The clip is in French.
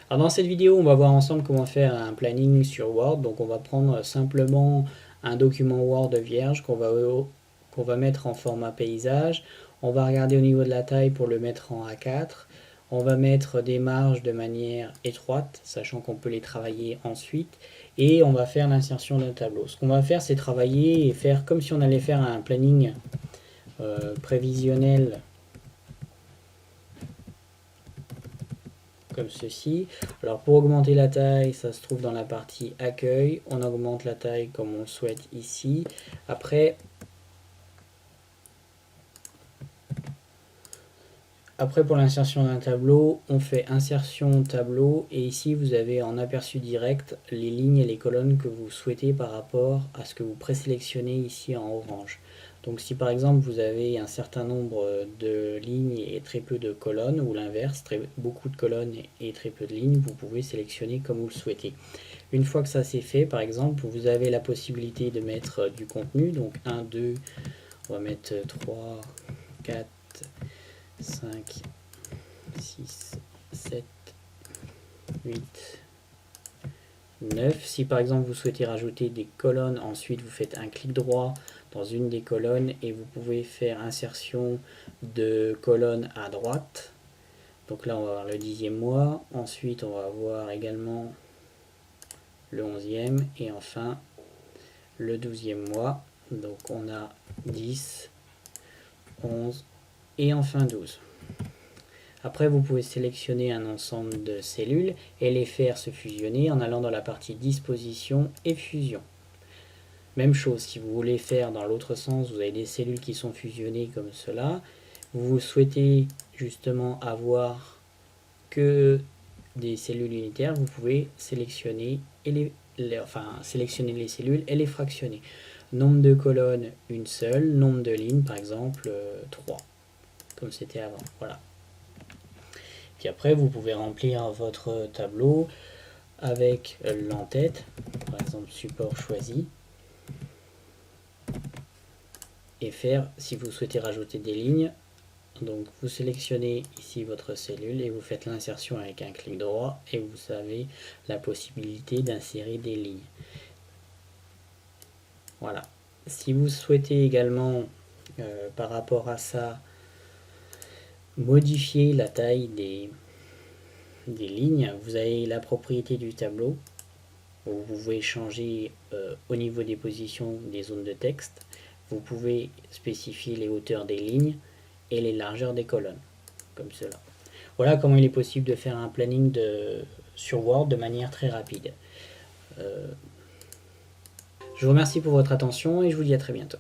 Alors dans cette vidéo, on va voir ensemble comment faire un planning sur Word. Donc on va prendre simplement un document Word vierge qu'on va mettre en format paysage. On va regarder au niveau de la taille pour le mettre en A4. On va mettre des marges de manière étroite, sachant qu'on peut les travailler ensuite. Et on va faire l'insertion d'un tableau. Ce qu'on va faire, c'est travailler et faire comme si on allait faire un planning prévisionnel comme ceci. Alors pour augmenter la taille, ça se trouve dans la partie accueil. On augmente la taille comme on le souhaite ici. Après pour l'insertion d'un tableau, on fait insertion tableau et ici vous avez en aperçu direct les lignes et les colonnes que vous souhaitez par rapport à ce que vous présélectionnez ici en orange. Donc si par exemple vous avez un certain nombre de lignes et très peu de colonnes, ou l'inverse, beaucoup de colonnes et très peu de lignes, vous pouvez sélectionner comme vous le souhaitez. Une fois que ça c'est fait, par exemple, vous avez la possibilité de mettre du contenu, donc 1, 2, on va mettre 3, 4, 5, 6, 7, 8, 9. Si par exemple vous souhaitez rajouter des colonnes, ensuite vous faites un clic droit dans une des colonnes et vous pouvez faire insertion de colonne à droite. Donc là on va avoir le 10e mois, ensuite on va avoir également le 11e et enfin le 12e mois. Donc on a 10, 11 et enfin 12. Après, vous pouvez sélectionner un ensemble de cellules et les faire se fusionner en allant dans la partie disposition et fusion. Même chose, si vous voulez faire dans l'autre sens, vous avez des cellules qui sont fusionnées comme cela. Vous souhaitez justement avoir que des cellules unitaires, vous pouvez sélectionner sélectionner les cellules et les fractionner. Nombre de colonnes, une seule. Nombre de lignes, par exemple, 3, comme c'était avant. Voilà. Puis après, vous pouvez remplir votre tableau avec l'entête, par exemple support choisi, et faire, si vous souhaitez rajouter des lignes, donc vous sélectionnez ici votre cellule et vous faites l'insertion avec un clic droit et vous avez la possibilité d'insérer des lignes. Voilà. Si vous souhaitez également, par rapport à ça, modifier la taille des lignes, vous avez la propriété du tableau. Vous pouvez changer au niveau des positions des zones de texte. Vous pouvez spécifier les hauteurs des lignes et les largeurs des colonnes, comme cela. Voilà comment il est possible de faire un planning sur Word de manière très rapide. Je vous remercie pour votre attention et je vous dis à très bientôt.